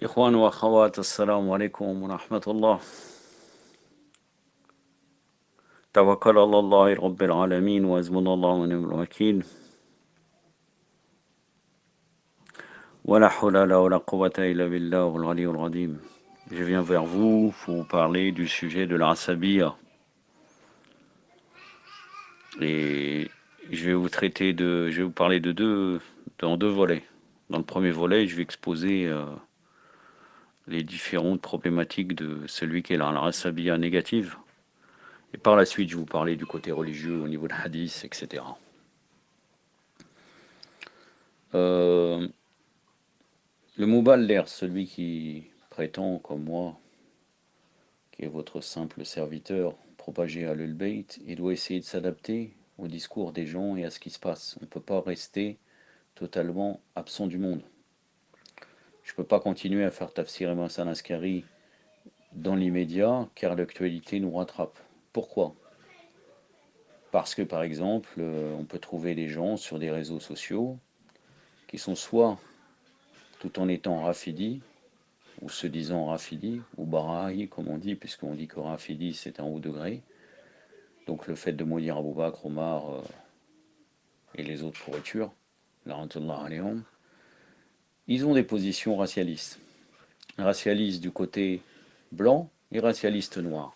إخوان وأخوات السلام عليكم ورحمة الله. توكل على الله رب العالمين وحسبنا الله ونعم الوكيل ولا حول ولا قوة إلا بالله العلي العظيم. Je viens vers vous pour vous parler du sujet de l'Asabiyya. Et je vais vous parler dans deux volets. Dans le premier volet, je vais exposer les différentes problématiques de celui qui est dans l'Asabiyya négative. Et par la suite, je vais vous parler du côté religieux au niveau de hadith, etc. Euh, le Muballigh, celui qui prétend, comme moi, qui est votre simple serviteur, propager Ahlul Bayt, il doit essayer de s'adapter au discours des gens et à ce qui se passe. On ne peut pas rester totalement absent du monde. Je ne peux pas continuer à faire Tafsir Ibn Hassan Askari dans l'immédiat, car l'actualité nous rattrape. Pourquoi? Parce que, par exemple, on peut trouver des gens sur des réseaux sociaux qui sont soit, tout en étant rafidi, ou se disant Rafidi, ou Barahi, comme on dit, puisqu'on dit que Rafidi c'est un haut degré. Donc le fait de maudire Abu Bakr, Omar et les autres pourritures, La'natullah alayhum, ils ont des positions racialistes. Racialistes du côté blanc et racialistes noirs.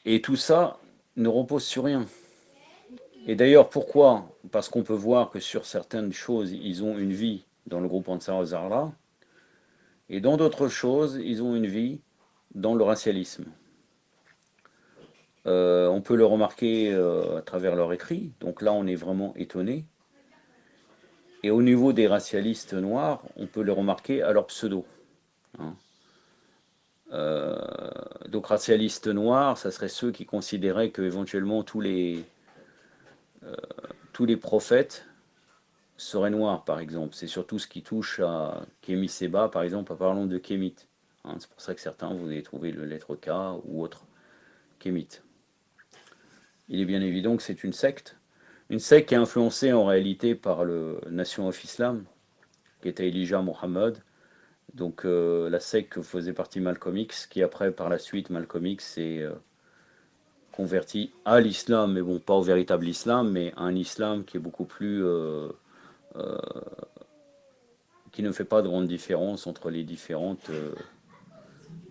Et tout ça ne repose sur rien. Et d'ailleurs, pourquoi? Parce qu'on peut voir que sur certaines choses, ils ont une vie dans le groupe Ansar al-Zahra, et dans d'autres choses, ils ont une vie dans le racialisme. On peut le remarquer à travers leur écrit, donc là on est vraiment étonné. Et au niveau des racialistes noirs, on peut le remarquer à leur pseudo, hein. Donc racialistes noirs, ça serait ceux qui considéraient que éventuellement tous les prophètes seraient noirs, par exemple. C'est surtout ce qui touche à Kémy Seba, par exemple, en parlant de Kémite, hein. C'est pour ça que certains, vous allez trouver le lettre K ou autre, Kémite. Il est bien évident que c'est une secte qui est influencée en réalité par le Nation of Islam, qui était Elijah Muhammad. Donc la secte faisait partie Malcolm X, qui après, par la suite, Malcolm X s'est converti à l'islam, mais bon, pas au véritable islam, mais à un islam qui est beaucoup plus... qui ne fait pas de grande différence entre les différentes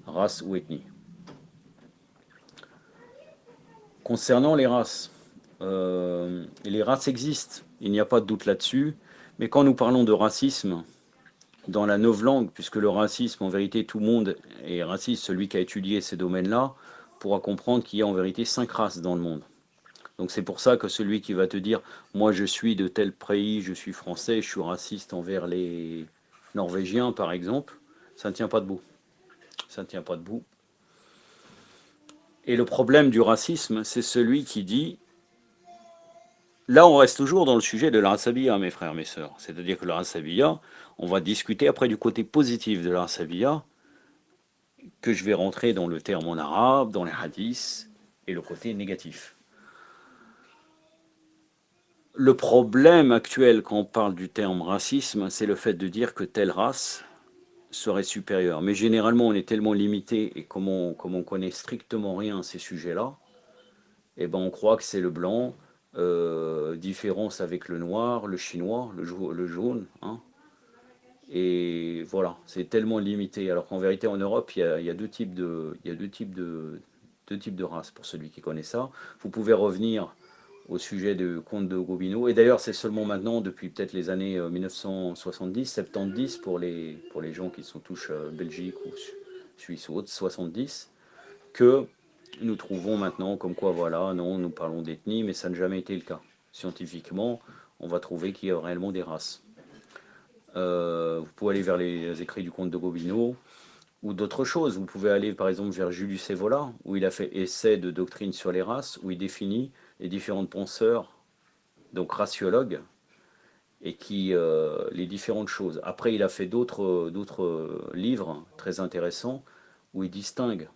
races ou ethnies. Concernant les races existent, il n'y a pas de doute là-dessus, mais quand nous parlons de racisme, dans la novlangue, puisque le racisme, en vérité, tout le monde est raciste, celui qui a étudié ces domaines-là pourra comprendre qu'il y a en vérité 5 races dans le monde. Donc c'est pour ça que celui qui va te dire « moi je suis de tel pays, je suis français, je suis raciste envers les Norvégiens par exemple », ça ne tient pas debout. Ça ne tient pas debout. Et le problème du racisme, c'est celui qui dit là, on reste toujours dans le sujet de l'Arasabiyya, mes frères, mes sœurs. C'est-à-dire que l'Arasabiyya, on va discuter après du côté positif de l'Arasabiyya, que je vais rentrer dans le terme en arabe, dans les hadiths, et le côté négatif. Le problème actuel quand on parle du terme racisme, c'est le fait de dire que telle race serait supérieure. Mais généralement, on est tellement limité, et comme on connaît strictement rien à ces sujets-là, eh ben on croit que c'est le blanc, différence avec le noir, le chinois, le jaune, hein. Et voilà, c'est tellement limité. Alors qu'en vérité, en Europe, il y a deux types deux types de races, pour celui qui connaît ça. Vous pouvez revenir au sujet du comte de Gobineau. Et d'ailleurs, c'est seulement maintenant, depuis peut-être les années 1970, 70, pour les gens qui sont tous Belgique ou Suisse ou autre, 70, que nous trouvons maintenant comme quoi, voilà, non, nous parlons d'ethnie, mais ça n'a jamais été le cas. Scientifiquement, on va trouver qu'il y a réellement des races. Vous pouvez aller vers les écrits du comte de Gobineau ou d'autres choses. Vous pouvez aller par exemple vers Julius Evola, où il a fait essai de doctrine sur les races, où il définit les différents penseurs, donc raciologues, et les différentes choses. Après, il a fait d'autres livres très intéressants, où il distingue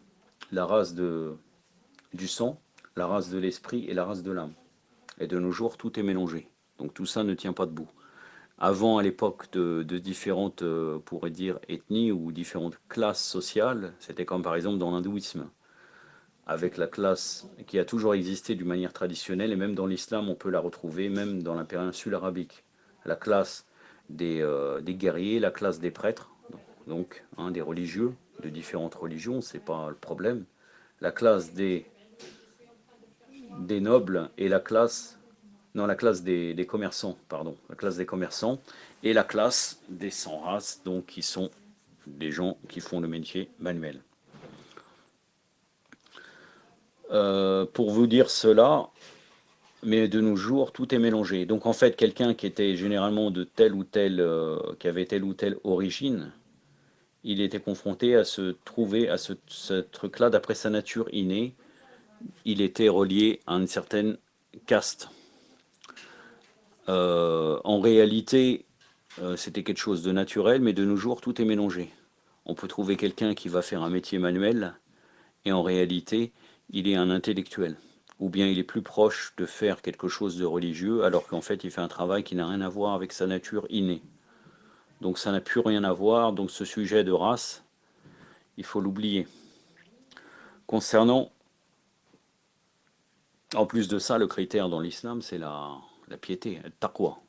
la race du sang, la race de l'esprit et la race de l'âme. Et de nos jours, tout est mélangé. Donc tout ça ne tient pas debout. Avant, à l'époque de différentes, on pourrait dire, ethnies ou différentes classes sociales, c'était comme par exemple dans l'hindouisme, avec la classe qui a toujours existé d'une manière traditionnelle, et même dans l'islam, on peut la retrouver, même dans la péninsule arabique. La classe des guerriers, la classe des prêtres, donc hein, des religieux, de différentes religions, c'est pas le problème. La classe des nobles et la classe, non, la classe des commerçants, pardon, la classe des commerçants et la classe des sans races, donc qui sont des gens qui font le métier manuel. Pour vous dire cela, mais de nos jours, tout est mélangé. Donc en fait, quelqu'un qui était généralement de telle ou telle, qui avait telle ou telle origine, il était confronté à se trouver à ce truc-là d'après sa nature innée. Il était relié à une certaine caste. En réalité, c'était quelque chose de naturel, mais de nos jours, tout est mélangé. On peut trouver quelqu'un qui va faire un métier manuel, et en réalité, il est un intellectuel. Ou bien il est plus proche de faire quelque chose de religieux, alors qu'en fait, il fait un travail qui n'a rien à voir avec sa nature innée. Donc ça n'a plus rien à voir, donc ce sujet de race, il faut l'oublier. Concernant, en plus de ça, le critère dans l'islam, c'est la piété, le taqwa.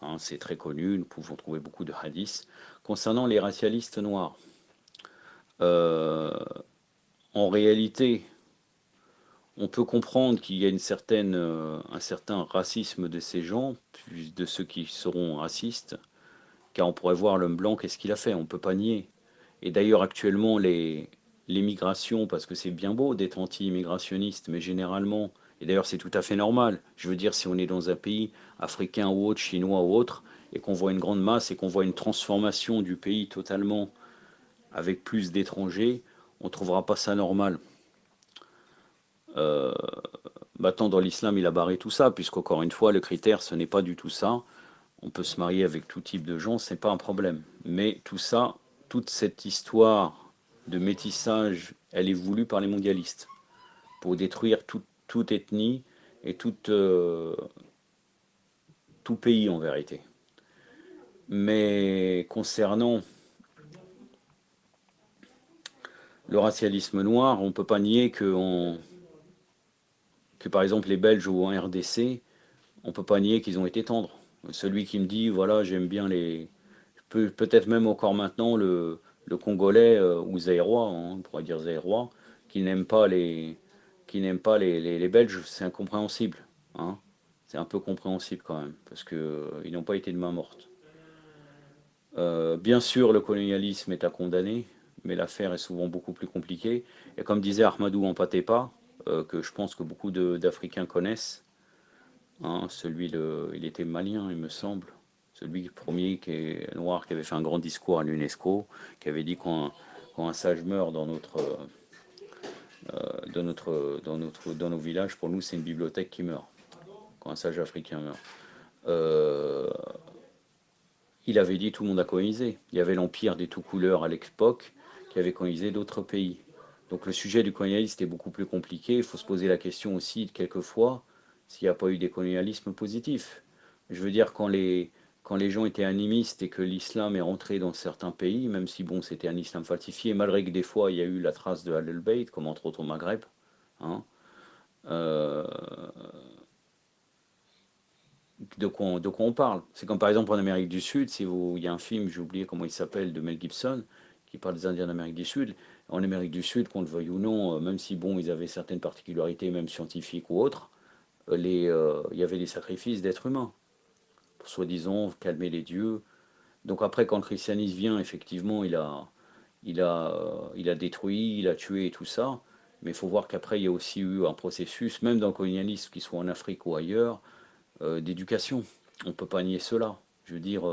Hein, c'est très connu, nous pouvons trouver beaucoup de hadiths. Concernant les racialistes noirs, euh, en réalité, on peut comprendre qu'il y a un certain racisme de ces gens, puis de ceux qui seront racistes, car on pourrait voir l'homme blanc, qu'est-ce qu'il a fait, on ne peut pas nier. Et d'ailleurs, actuellement, l'immigration, parce que c'est bien beau d'être anti-immigrationniste, mais généralement, et d'ailleurs c'est tout à fait normal, je veux dire, si on est dans un pays africain ou autre, chinois ou autre, et qu'on voit une grande masse et qu'on voit une transformation du pays totalement avec plus d'étrangers, on ne trouvera pas ça normal. Euh, Maintenant, dans l'islam, il a barré tout ça, puisqu'encore une fois, le critère, ce n'est pas du tout ça. On peut se marier avec tout type de gens, c'est pas un problème. Mais tout ça, toute cette histoire de métissage, elle est voulue par les mondialistes pour détruire toute ethnie et tout pays en vérité. Mais concernant le racialisme noir, on ne peut pas nier que par exemple les Belges ou en RDC, on ne peut pas nier qu'ils ont été tendres. Celui qui me dit, voilà, j'aime bien peut-être même encore maintenant, le Congolais ou Zaïrois, hein, on pourrait dire Zaïrois, qui n'aime pas les Belges, c'est incompréhensible. Hein. C'est un peu compréhensible quand même, parce qu'ils n'ont pas été de main morte. Bien sûr, le colonialisme est à condamner, mais l'affaire est souvent beaucoup plus compliquée. Et comme disait Ahmadou Hampâté-Bâ, que je pense que beaucoup d'Africains connaissent, hein, il était malien, il me semble. Celui premier qui est noir, qui avait fait un grand discours à l'UNESCO, qui avait dit quand un sage meurt dans nos villages, pour nous, c'est une bibliothèque qui meurt. Quand un sage africain meurt. Euh, il avait dit tout le monde a colonisé. Il y avait l'empire des tout couleurs à l'époque qui avait colonisé d'autres pays. Donc le sujet du colonialisme est beaucoup plus compliqué. Il faut se poser la question aussi, quelquefois, s'il n'y a pas eu des colonialismes positifs. Je veux dire, quand les gens étaient animistes et que l'islam est rentré dans certains pays, même si bon, c'était un islam falsifié, malgré que des fois il y a eu la trace de Al-Bayt, comme entre autres au Maghreb, hein, euh, de quoi on parle. C'est comme par exemple en Amérique du Sud, il y a un film, j'ai oublié comment il s'appelle, de Mel Gibson, qui parle des Indiens d'Amérique du Sud. En Amérique du Sud, qu'on le veuille ou non, même si bon, ils avaient certaines particularités, même scientifiques ou autres, il y avait des sacrifices d'êtres humains, pour soi-disant calmer les dieux. Donc après, quand le christianisme vient, effectivement, il a détruit, il a tué et tout ça. Mais il faut voir qu'après, il y a aussi eu un processus, même dans le colonialisme, qu'il soit en Afrique ou ailleurs, d'éducation. On ne peut pas nier cela. Je veux dire,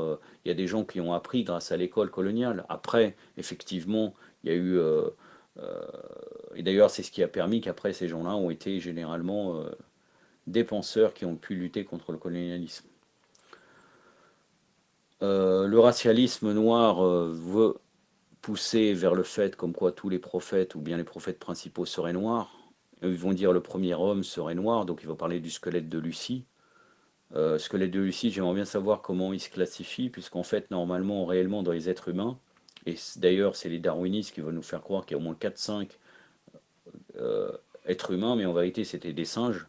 il y a des gens qui ont appris grâce à l'école coloniale. Après, effectivement, il y a eu... euh, et d'ailleurs, c'est ce qui a permis qu'après, ces gens-là ont été généralement des penseurs qui ont pu lutter contre le colonialisme. Le racialisme noir veut pousser vers le fait comme quoi tous les prophètes, ou bien les prophètes principaux, seraient noirs. Ils vont dire le premier homme serait noir, donc ils vont parler du squelette de Lucie. Squelette de Lucie, j'aimerais bien savoir comment il se classifie, puisqu'en fait, normalement, réellement, dans les êtres humains, et d'ailleurs, c'est les darwinistes qui vont nous faire croire qu'il y a au moins 4-5 euh, êtres humains, mais en vérité, c'était des singes.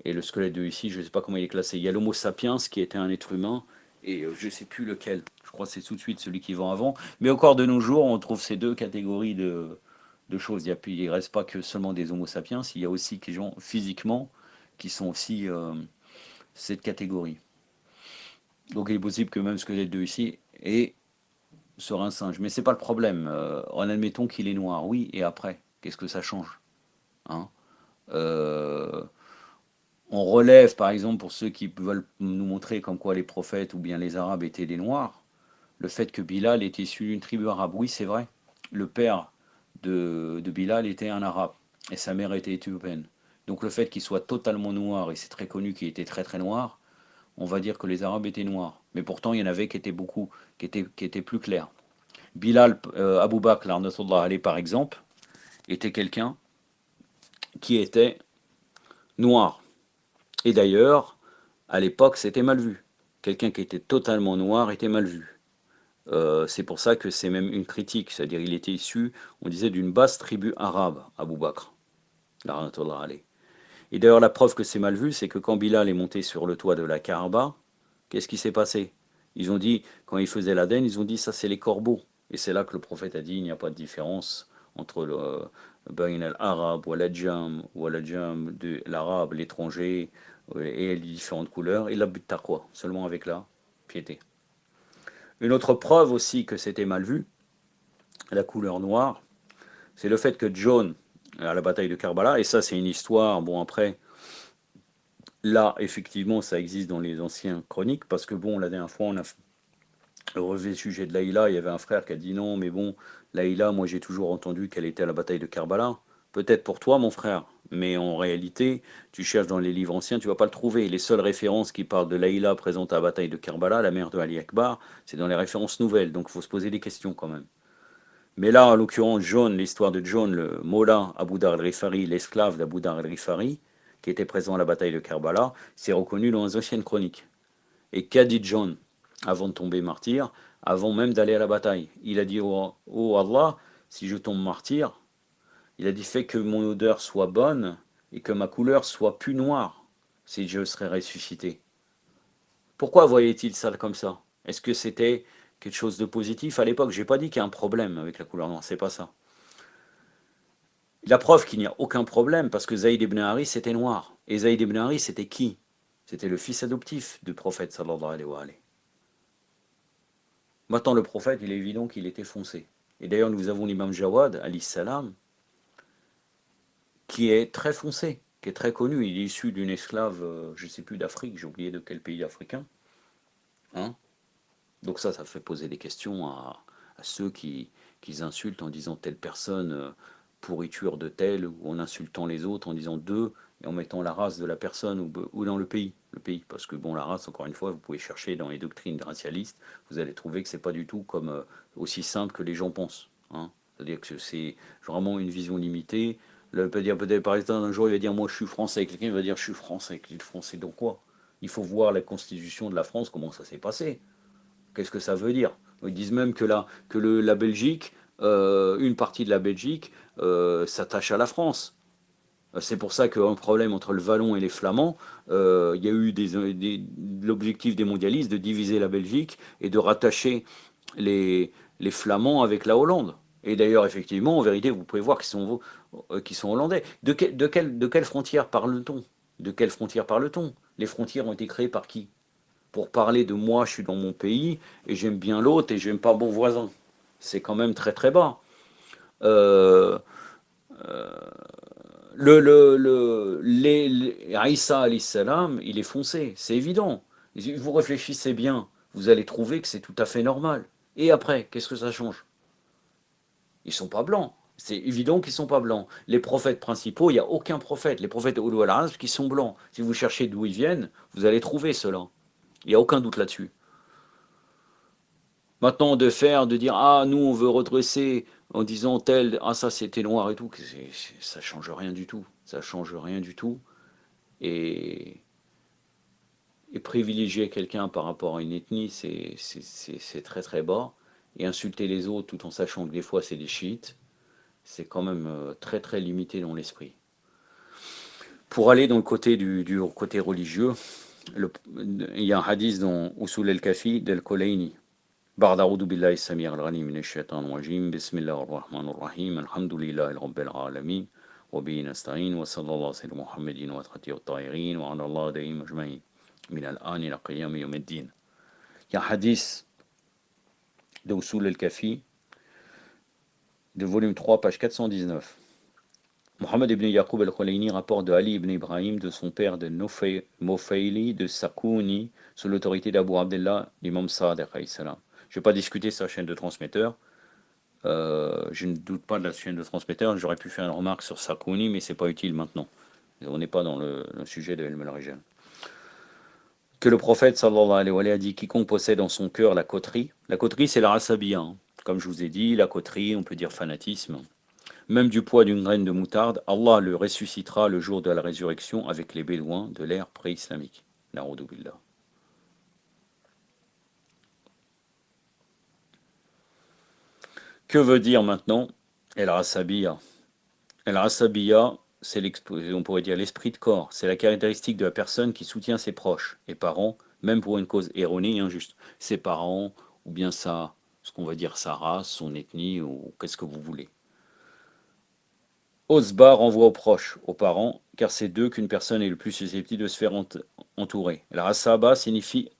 Et le squelette de Lucie, je ne sais pas comment il est classé. Il y a l'Homo sapiens, qui était un être humain, et je ne sais plus lequel. Je crois que c'est tout de suite celui qui va avant. Mais encore de nos jours, on trouve ces deux catégories de choses. Il ne reste pas que seulement des Homo sapiens, il y a aussi des gens physiquement qui sont aussi cette catégorie. Donc il est possible que même squelette de Lucie est sur un singe. Mais c'est pas le problème. En admettons qu'il est noir, oui, et après, qu'est-ce que ça change, hein? Euh, On relève, par exemple, pour ceux qui veulent nous montrer comme quoi les prophètes ou bien les Arabes étaient des Noirs, le fait que Bilal est issu d'une tribu arabe. Oui, c'est vrai. Le père de Bilal était un Arabe et sa mère était éthiopienne. Donc le fait qu'il soit totalement noir, et c'est très connu qu'il était très très noir, on va dire que les Arabes étaient noirs. Mais pourtant, il y en avait qui étaient beaucoup, qui étaient plus clairs. Bilal, Abu Bakr, par exemple, était quelqu'un qui était noir. Et d'ailleurs, à l'époque, c'était mal vu. Quelqu'un qui était totalement noir était mal vu. C'est pour ça que c'est même une critique, c'est-à-dire il était issu, on disait, d'une basse tribu arabe, Abu Bakr. Et d'ailleurs, la preuve que c'est mal vu, c'est que quand Bilal est monté sur le toit de la Kaaba, qu'est-ce qui s'est passé? Ils ont dit, quand ils faisaient l'Aden, ils ont dit, ça c'est les corbeaux. Et c'est là que le prophète a dit, il n'y a pas de différence entre le Bain al-Arabe, ou al-Jam de l'arabe, l'étranger, et les différentes couleurs, et la but taqwa, seulement avec la piété. Une autre preuve aussi que c'était mal vu, la couleur noire, c'est le fait que John, à la bataille de Karbala, et ça c'est une histoire, bon après, là effectivement ça existe dans les anciens chroniques, parce que bon, la dernière fois on a relevé le sujet de Laïla, il y avait un frère qui a dit non, mais bon, Laïla, moi j'ai toujours entendu qu'elle était à la bataille de Karbala. Peut-être pour toi, mon frère, mais en réalité, tu cherches dans les livres anciens, tu vas pas le trouver. Les seules références qui parlent de Laïla présente à la bataille de Karbala, la mère de Ali Akbar, c'est dans les références nouvelles, donc il faut se poser des questions quand même. Mais là, en l'occurrence, John, l'histoire de John, le Mollah Abu Dar al-Rifari, l'esclave d'Abu Dar al-Rifari, qui était présent à la bataille de Karbala, c'est reconnu dans les anciennes chroniques. Et qu'a dit John avant de tomber martyr, avant même d'aller à la bataille? Il a dit, oh Allah, si je tombe martyr, il a dit, fais que mon odeur soit bonne et que ma couleur soit plus noire si je serais ressuscité. Pourquoi voyait-il ça comme ça? Est-ce que c'était quelque chose de positif à l'époque? J'ai pas dit qu'il y a un problème avec la couleur noire, c'est pas ça. La preuve qu'il n'y a aucun problème, parce que Zayd ibn Haris était noir. Et Zayd ibn Haris, c'était qui? C'était le fils adoptif du prophète, sallallahu alayhi wa alayhi. Maintenant, le prophète, il est évident qu'il était foncé. Et d'ailleurs, nous avons l'imam Jawad, alayhi salam, qui est très foncé, qui est très connu. Il est issu d'une esclave, je ne sais plus d'Afrique, j'ai oublié de quel pays africain. Hein. Donc ça fait poser des questions à ceux qui insultent en disant telle personne pourriture de telle, ou en insultant les autres en disant d'eux, et en mettant la race de la personne ou dans le pays. Le pays. Parce que bon, la race, encore une fois, vous pouvez chercher dans les doctrines racialistes, vous allez trouver que c'est pas du tout comme aussi simple que les gens pensent. Hein. C'est-à-dire que c'est vraiment une vision limitée. Là, peut dire peut-être par exemple un jour il va dire moi je suis français, quelqu'un va dire je suis français, il est français donc quoi? Il faut voir la constitution de la France, comment ça s'est passé. Qu'est-ce que ça veut dire? Ils disent même que la Belgique, une partie de la Belgique, s'attache à la France. C'est pour ça qu'un problème entre le Wallon et les Flamands, il y a eu l'objectif des mondialistes de diviser la Belgique et de rattacher les, les Flamands avec la Hollande. Et d'ailleurs, effectivement, en vérité, vous pouvez voir qu'ils sont hollandais. De quelle frontière parle-t-on? De quelle frontière parle-t-on? Les frontières ont été créées par qui? Pour parler de moi, je suis dans mon pays et j'aime bien l'autre et j'aime pas mon voisin. C'est quand même très très bas. Euh, Aïssa alayhi salam, il est foncé, c'est évident. Si vous réfléchissez bien, vous allez trouver que c'est tout à fait normal. Et après, qu'est-ce que ça change? Ils sont pas blancs. C'est évident qu'ils sont pas blancs. Les prophètes principaux, il n'y a aucun prophète. Les prophètes Ulul al-Azm qui sont blancs. Si vous cherchez d'où ils viennent, vous allez trouver cela. Il n'y a aucun doute là-dessus. Maintenant, de dire, ah, nous, on veut redresser en disant tel, ah, ça, c'était noir et tout, ça change rien du tout. Ça change rien du tout. Et, Et privilégier quelqu'un par rapport à une ethnie, c'est très très bas. Et insulter les autres tout en sachant que des fois c'est des chiites, c'est quand même très très limité dans l'esprit. Pour aller dans le côté du côté religieux, le- il y a un hadith dans Usul al-Kafi d'Al-Kulayni. بعد أعوذ بالله السميع العليم من الشيطان الرجيم بسم الله الرحمن الرحيم الحمد لله رب العالمين وبه نستعين وصلى الله على سيدنا محمد وأخوته الطاهرين وعلى الله دائما أجمعين من الآن إلى قيام يوم الدين. Il y a un hadith de Usul al-Kafi de volume 3 page 419. Mohammed ibn Yaqub al-Khulayni rapporte de Ali ibn Ibrahim de son père de Mofayli de Sakouni sous l'autorité d'Abu Abdullah, l'imam Sadiq alayhi salam. Je ne vais pas discuter sa chaîne de transmetteurs. Je ne doute pas de la chaîne de transmetteurs. J'aurais pu faire une remarque sur Sakouni, mais c'est pas utile maintenant. On n'est pas dans le sujet de Ilm al-Rijal. Que le prophète sallallahu alayhi wa sallam a dit quiconque possède en son cœur la coterie. La coterie, c'est la rasabiya, hein. Comme je vous ai dit, la coterie, on peut dire fanatisme. Même du poids d'une graine de moutarde, Allah le ressuscitera le jour de la résurrection avec les bédouins de l'ère pré-islamique. Na'udhu billah. Que veut dire maintenant El Rasabiya? El Rasabiya, c'est on pourrait dire l'esprit de corps. C'est la caractéristique de la personne qui soutient ses proches et parents, même pour une cause erronée et injuste. Ses parents, ou bien ce qu'on va dire sa race, son ethnie, ou qu'est-ce que vous voulez. Osba renvoie aux proches, aux parents, car c'est d'eux qu'une personne est le plus susceptible de se faire entourer. La rasaba signifie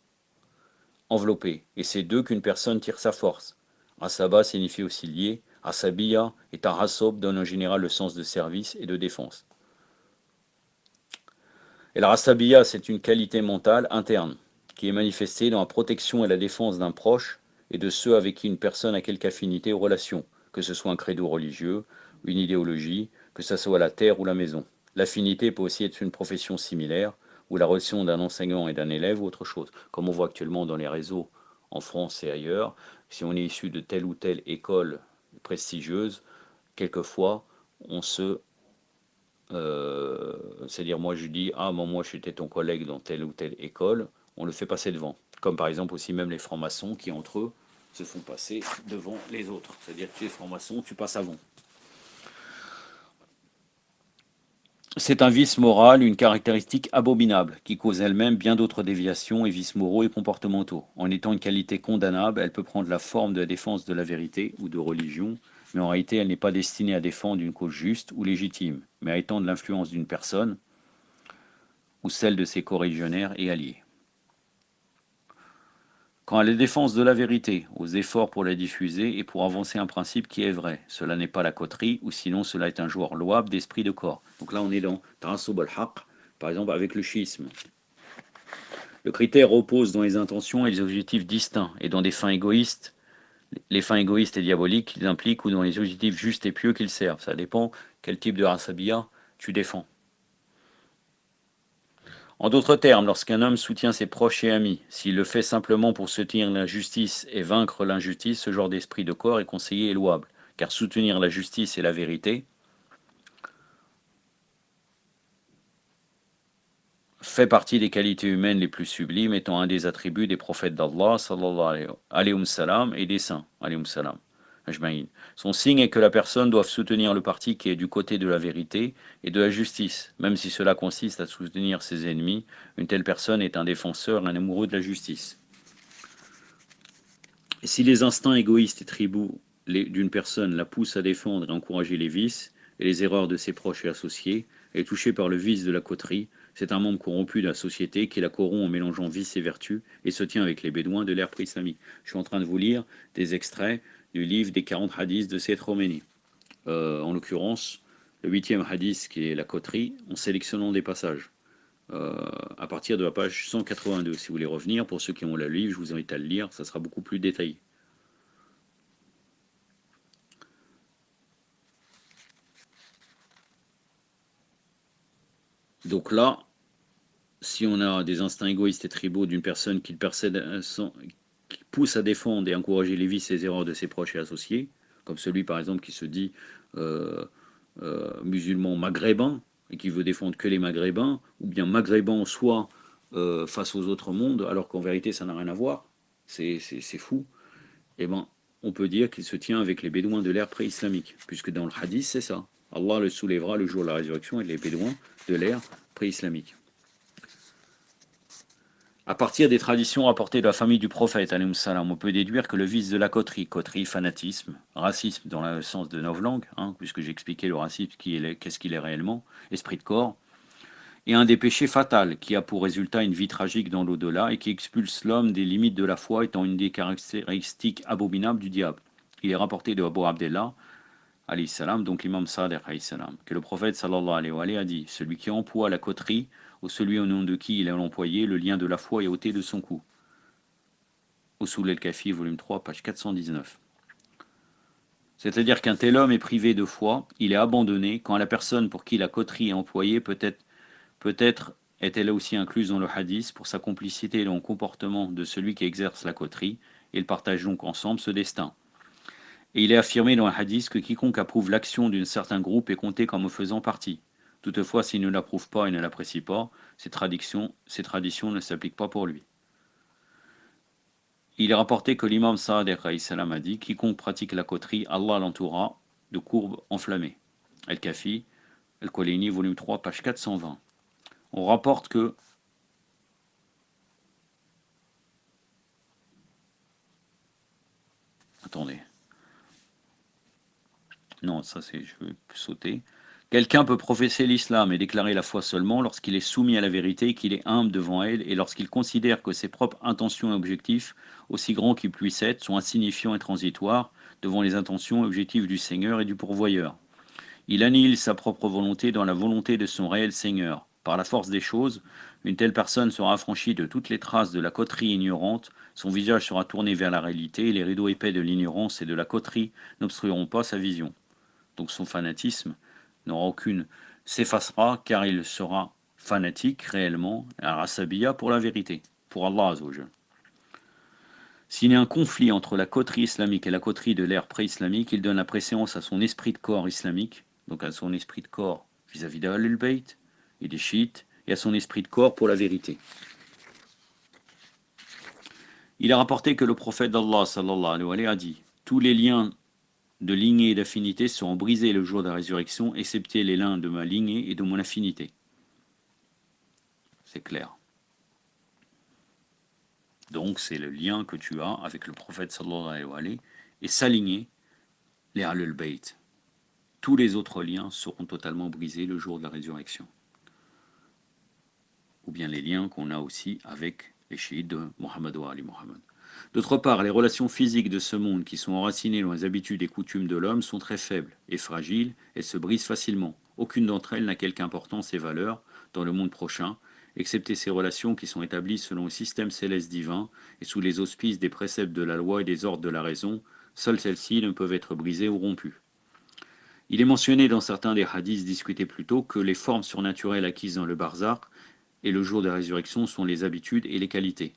envelopper, et c'est d'eux qu'une personne tire sa force. Rasaba signifie aussi lier. Asabiya et Tarasob donnent en général le sens de service et de défense. Et la rasabiya, c'est une qualité mentale interne, qui est manifestée dans la protection et la défense d'un proche et de ceux avec qui une personne a quelque affinité ou relation, que ce soit un credo religieux, une idéologie, que ce soit la terre ou la maison. L'affinité peut aussi être une profession similaire, ou la relation d'un enseignant et d'un élève ou autre chose. Comme on voit actuellement dans les réseaux en France et ailleurs, si on est issu de telle ou telle école prestigieuse, quelquefois on se c'est-à-dire, moi je dis, ah, moi j'étais ton collègue dans telle ou telle école, on le fait passer devant. Comme par exemple aussi même les francs-maçons qui entre eux se font passer devant les autres. C'est-à-dire que tu es franc-maçon, tu passes avant. C'est un vice moral, une caractéristique abominable, qui cause elle-même bien d'autres déviations et vices moraux et comportementaux. En étant une qualité condamnable, elle peut prendre la forme de la défense de la vérité ou de religion, mais en réalité elle n'est pas destinée à défendre une cause juste ou légitime, mais à étendre l'influence d'une personne ou celle de ses coreligionnaires et alliés. Quant à la défense de la vérité, aux efforts pour la diffuser et pour avancer un principe qui est vrai, cela n'est pas la coterie, ou sinon cela est un joueur louable d'esprit de corps. Donc là on est dans Tarasub al-Haq, par exemple avec le chiisme. Le critère repose dans les intentions et les objectifs distincts, et dans des fins égoïstes, les fins égoïstes et diaboliques qu'ils impliquent, ou dans les objectifs justes et pieux qu'ils servent. Ça dépend quel type de rasabiya tu défends. En d'autres termes, lorsqu'un homme soutient ses proches et amis, s'il le fait simplement pour soutenir l'injustice et vaincre l'injustice, ce genre d'esprit de corps est conseillé et louable, car soutenir la justice et la vérité fait partie des qualités humaines les plus sublimes, étant un des attributs des prophètes d'Allah, sallallahu alayhi wa sallam, et des saints, alayhi wa sallam, ajma'in. Son signe est que la personne doit soutenir le parti qui est du côté de la vérité et de la justice, même si cela consiste à soutenir ses ennemis. Une telle personne est un défenseur, un amoureux de la justice. Et si les instincts égoïstes et tribaux d'une personne la poussent à défendre et encourager les vices et les erreurs de ses proches et associés, elle est touchée par le vice de la coterie. C'est un membre corrompu de la société qui la corrompt en mélangeant vice et vertu et se tient avec les bédouins de l'ère pré-islamique. Je suis en train de vous lire des extraits du livre des 40 hadiths de Sayyid Khomeini. En l'occurrence, le 8e hadith qui est la coterie, en sélectionnant des passages. À partir de la page 182, si vous voulez revenir, pour ceux qui ont le livre, je vous invite à le lire, ça sera beaucoup plus détaillé. Donc là, si on a des instincts égoïstes et tribaux d'une personne qui pousse à défendre et encourager les vices et les erreurs de ses proches et associés, comme celui par exemple qui se dit euh, musulman maghrébin et qui veut défendre que les maghrébins, ou bien maghrébin soit face aux autres mondes, alors qu'en vérité ça n'a rien à voir, c'est fou, eh ben, on peut dire qu'il se tient avec les bédouins de l'ère pré-islamique, puisque dans le hadith c'est ça. Allah le soulèvera le jour de la résurrection et les bédouins de l'ère pré-islamique. À partir des traditions rapportées de la famille du prophète, on peut déduire que le vice de la coterie, fanatisme, racisme dans le sens de novlangue, puisque j'ai expliqué le racisme, qu'est-ce qu'il est réellement, esprit de corps, et un des péchés fatals qui a pour résultat une vie tragique dans l'au-delà et qui expulse l'homme des limites de la foi étant une des caractéristiques abominables du diable. Il est rapporté de Abu Abdallah, alayhi salam, donc l'imam Sadiq, alayhi salam, que le prophète sallallahu alayhi wa a dit: celui qui emploie la coterie, ou celui au nom de qui il est employé, le lien de la foi est ôté de son cou. Usul el-Kafi, volume 3, page 419. C'est-à-dire qu'un tel homme est privé de foi, il est abandonné, quand la personne pour qui la coterie est employée peut-être est-elle aussi incluse dans le hadith pour sa complicité dans le comportement de celui qui exerce la coterie, et ils partagent donc ensemble ce destin. Et il est affirmé dans le hadith que quiconque approuve l'action d'un certain groupe est compté comme faisant partie. Toutefois, s'il ne l'approuve pas et ne l'apprécie pas, ces traditions ne s'appliquent pas pour lui. Il est rapporté que l'imam Sadiq a dit: quiconque pratique la coterie, Allah l'entourera de courbes enflammées. Al-Kafi, Al-Kulayni, volume 3, page 420. On rapporte que attendez. Non, ça c'est, je vais sauter. Quelqu'un peut professer l'islam et déclarer la foi seulement lorsqu'il est soumis à la vérité, qu'il est humble devant elle, et lorsqu'il considère que ses propres intentions et objectifs, aussi grands qu'ils puissent être, sont insignifiants et transitoires devant les intentions et objectifs du Seigneur et du pourvoyeur. Il annihile sa propre volonté dans la volonté de son réel Seigneur. Par la force des choses, une telle personne sera affranchie de toutes les traces de la coterie ignorante, son visage sera tourné vers la réalité, et les rideaux épais de l'ignorance et de la coterie n'obstrueront pas sa vision. Donc son fanatisme n'aura aucune, s'effacera, car il sera fanatique réellement, à Rasabiya, pour la vérité, pour Allah Azzawajal. S'il y a un conflit entre la coterie islamique et la coterie de l'ère pré-islamique, il donne la préséance à son esprit de corps islamique, donc à son esprit de corps vis-à-vis d'Ahlul Bayt et des chiites, et à son esprit de corps pour la vérité. Il est rapporté que le prophète d'Allah sallallahu alayhi wa sallam a dit: tous les liens de lignée et d'affinité seront brisés le jour de la résurrection, excepté les liens de ma lignée et de mon affinité. C'est clair. Donc c'est le lien que tu as avec le prophète sallallahu alayhi wa sallam et sa lignée, les Ahlul Bayt. Tous les autres liens seront totalement brisés le jour de la résurrection. Ou bien les liens qu'on a aussi avec les chiites de Muhammad wa Ali Muhammad. D'autre part, les relations physiques de ce monde qui sont enracinées dans les habitudes et coutumes de l'homme sont très faibles et fragiles et se brisent facilement. Aucune d'entre elles n'a quelque importance et valeur dans le monde prochain, excepté ces relations qui sont établies selon le système céleste divin et sous les auspices des préceptes de la loi et des ordres de la raison. Seules celles-ci ne peuvent être brisées ou rompues. Il est mentionné dans certains des hadiths discutés plus tôt que les formes surnaturelles acquises dans le barzakh et le jour de la résurrection sont les habitudes et les qualités.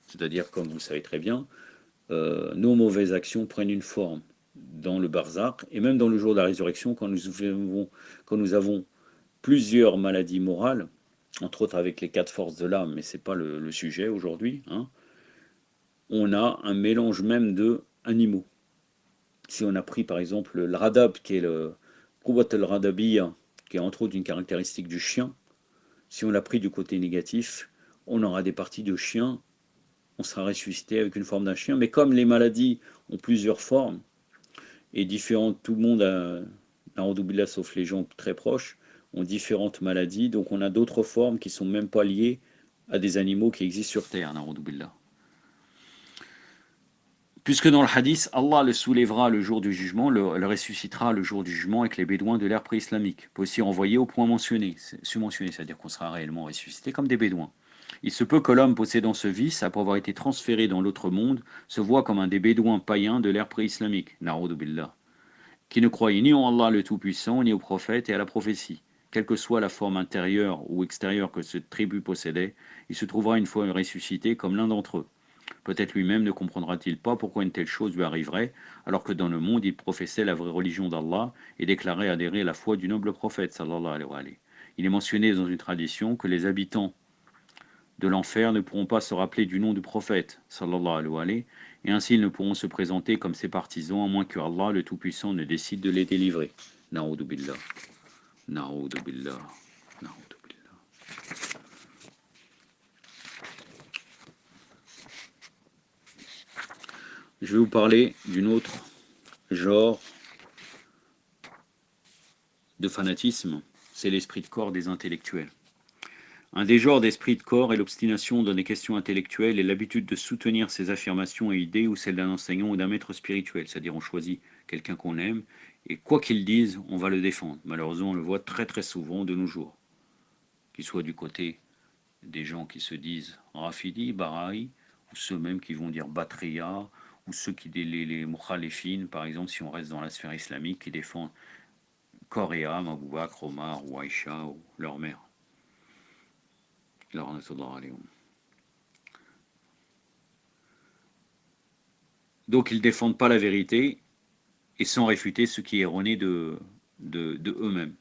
C'est-à-dire, comme vous le savez très bien, nos mauvaises actions prennent une forme dans le barzakh et même dans le jour de la résurrection, quand nous avons plusieurs maladies morales, entre autres avec les 4 forces de l'âme, mais ce n'est pas le sujet aujourd'hui, on a un mélange même de animaux. Si on a pris par exemple le radab, qui est le Quwwat al-Radabiyya, qui est entre autres une caractéristique du chien, si on l'a pris du côté négatif, on aura des parties de chien, on sera ressuscité avec une forme d'un chien, mais comme les maladies ont plusieurs formes, et différentes, tout le monde a, sauf les gens très proches, ont différentes maladies, donc on a d'autres formes qui ne sont même pas liées à des animaux qui existent sur Terre, na'udhu. Puisque dans le hadith, Allah le soulèvera le jour du jugement, le ressuscitera le jour du jugement avec les bédouins de l'ère pré-islamique, peut aussi renvoyer au point mentionné, c'est-à-dire qu'on sera réellement ressuscité comme des bédouins. Il se peut que l'homme possédant ce vice, après avoir été transféré dans l'autre monde, se voit comme un des bédouins païens de l'ère pré-islamique, na'udhu billah, qui ne croyait ni en Allah le Tout-Puissant, ni au prophète et à la prophétie. Quelle que soit la forme intérieure ou extérieure que cette tribu possédait, il se trouvera une fois ressuscité comme l'un d'entre eux. Peut-être lui-même ne comprendra-t-il pas pourquoi une telle chose lui arriverait, alors que dans le monde il professait la vraie religion d'Allah et déclarait adhérer à la foi du noble prophète sallallahu alayhi wa sallam. Il est mentionné dans une tradition que les habitants de l'enfer ne pourront pas se rappeler du nom du prophète, sallallahu alayhi wa sallam, et ainsi ils ne pourront se présenter comme ses partisans, à moins que Allah, le Tout-Puissant, ne décide de les délivrer. Na'oudou billah. Na'oudou billah. Na'oudou billah. Je vais vous parler d'une autre genre de fanatisme, c'est l'esprit de corps des intellectuels. Un des genres d'esprit de corps est l'obstination dans des questions intellectuelles et l'habitude de soutenir ses affirmations et idées ou celles d'un enseignant ou d'un maître spirituel. C'est-à-dire on choisit quelqu'un qu'on aime et quoi qu'il dise, on va le défendre. Malheureusement, on le voit très très souvent de nos jours. Qu'il soit du côté des gens qui se disent Rafidi, Baraï, ou ceux même qui vont dire Batria, ou ceux qui les Mukhalifines, par exemple, si on reste dans la sphère islamique, qui défendent Correa, Abou Bakr, Omar ou Aïcha ou leur mère. Donc ils ne défendent pas la vérité et sans réfuter ce qui est erroné de eux-mêmes,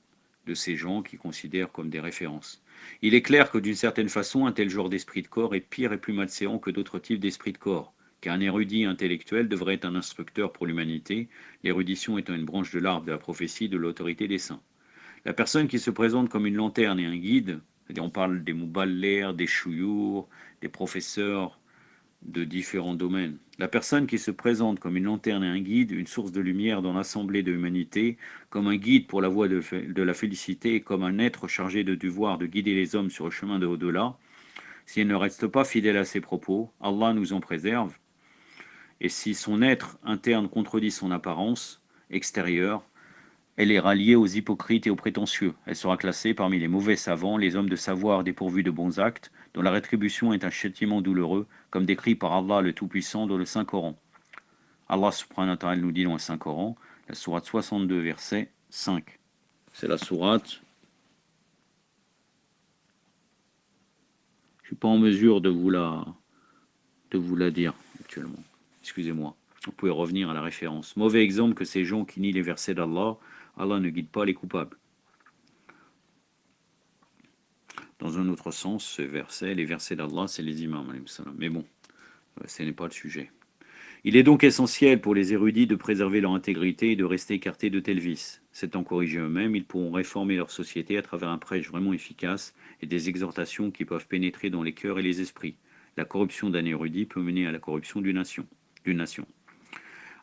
de ces gens qui considèrent comme des références. Il est clair que d'une certaine façon, un tel genre d'esprit de corps est pire et plus malséant que d'autres types d'esprit de corps, car un érudit intellectuel devrait être un instructeur pour l'humanité, l'érudition étant une branche de l'arbre de la prophétie de l'autorité des saints. La personne qui se présente comme une lanterne et un guide, c'est-à-dire on parle des mouballaires, des chouyours, des professeurs de différents domaines. La personne qui se présente comme une lanterne et un guide, une source de lumière dans l'assemblée de l'humanité, comme un guide pour la voie de la félicité et comme un être chargé de devoir de guider les hommes sur le chemin de au-delà, si elle ne reste pas fidèle à ses propos, Allah nous en préserve, et si son être interne contredit son apparence extérieure, elle est ralliée aux hypocrites et aux prétentieux. Elle sera classée parmi les mauvais savants, les hommes de savoir dépourvus de bons actes, dont la rétribution est un châtiment douloureux, comme décrit par Allah le Tout-Puissant dans le Saint-Coran. Allah subhanahu wa ta'ala nous dit dans le Saint-Coran, la sourate 62, verset 5. C'est la sourate. Je ne suis pas en mesure de vous la dire actuellement. Excusez-moi. Vous pouvez revenir à la référence. Mauvais exemple que ces gens qui nient les versets d'Allah. Allah ne guide pas les coupables. Dans un autre sens, ce verset, les versets d'Allah, c'est les imams. Mais bon, ce n'est pas le sujet. Il est donc essentiel pour les érudits de préserver leur intégrité et de rester écartés de tels vices. S'étant corrigés eux-mêmes, ils pourront réformer leur société à travers un prêche vraiment efficace et des exhortations qui peuvent pénétrer dans les cœurs et les esprits. La corruption d'un érudit peut mener à la corruption d'une nation.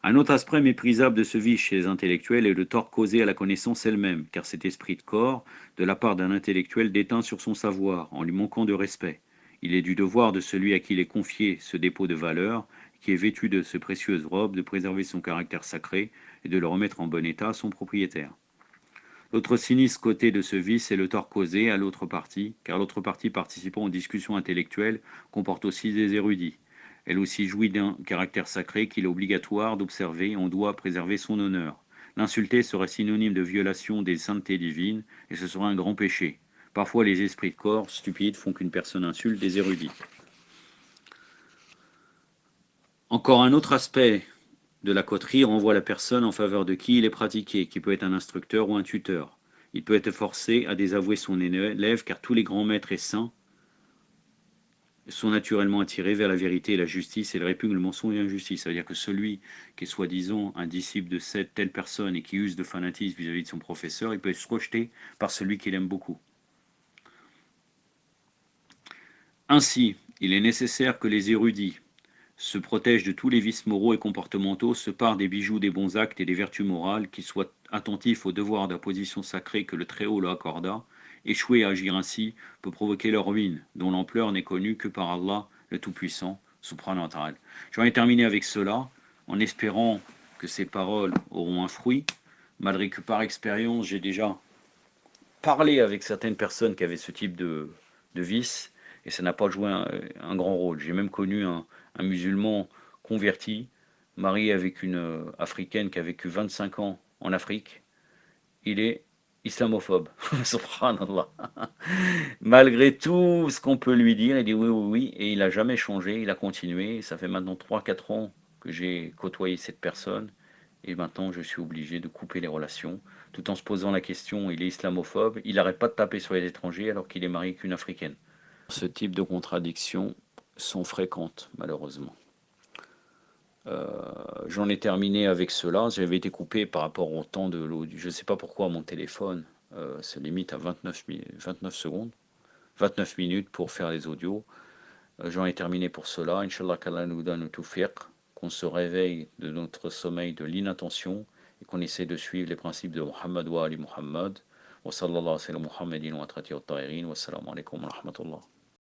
Un autre aspect méprisable de ce vice chez les intellectuels est le tort causé à la connaissance elle-même, car cet esprit de corps, de la part d'un intellectuel, déteint sur son savoir, en lui manquant de respect. Il est du devoir de celui à qui il est confié ce dépôt de valeur, qui est vêtu de ces précieuses robes, de préserver son caractère sacré et de le remettre en bon état à son propriétaire. L'autre sinistre côté de ce vice est le tort causé à l'autre partie, car l'autre partie participant aux discussions intellectuelles comporte aussi des érudits. Elle aussi jouit d'un caractère sacré qu'il est obligatoire d'observer et on doit préserver son honneur. L'insulter serait synonyme de violation des saintetés divines et ce serait un grand péché. Parfois les esprits de corps stupides font qu'une personne insulte des érudits. Encore un autre aspect de la coterie renvoie la personne en faveur de qui il est pratiqué, qui peut être un instructeur ou un tuteur. Il peut être forcé à désavouer son élève car tous les grands maîtres et saints sont naturellement attirés vers la vérité et la justice et le répugnent le mensonge et l'injustice. Ça veut dire que celui qui est soi-disant un disciple de cette telle personne et qui use de fanatisme vis-à-vis de son professeur, il peut être rejeté par celui qu'il aime beaucoup. Ainsi, il est nécessaire que les érudits se protègent de tous les vices moraux et comportementaux, se parent des bijoux des bons actes et des vertus morales, qu'ils soient attentifs aux devoirs de la position sacrée que le Très-Haut leur accorda. Échouer à agir ainsi peut provoquer leur ruine, dont l'ampleur n'est connue que par Allah, le Tout-Puissant, subhanahu wa ta'ala. Je vais terminer avec cela, en espérant que ces paroles auront un fruit, malgré que par expérience, j'ai déjà parlé avec certaines personnes qui avaient ce type de vice, et ça n'a pas joué un grand rôle. J'ai même connu un musulman converti, marié avec une africaine qui a vécu 25 ans en Afrique. Il est islamophobe, subhanallah. Malgré tout ce qu'on peut lui dire, il dit oui, oui, oui, et il n'a jamais changé, il a continué. Ça fait maintenant 3-4 ans que j'ai côtoyé cette personne, et maintenant je suis obligé de couper les relations, tout en se posant la question, il est islamophobe, il n'arrête pas de taper sur les étrangers alors qu'il est marié qu'une africaine. Ce type de contradictions sont fréquentes, malheureusement. J'en ai terminé avec cela. J'avais été coupé par rapport au temps de l'audio. Je ne sais pas pourquoi mon téléphone se limite à 29 secondes, 29 minutes pour faire les audios. J'en ai terminé pour cela. Inch'Allah qu'Allah nous donne le tawfiq, qu'on se réveille de notre sommeil de l'inattention et qu'on essaie de suivre les principes de Muhammad wa Ali Muhammad. Wa sallallahu alayhi wa sallam Muhammadin wa atrati wa tahirin. Wa salamu alaykum wa rahmatullah.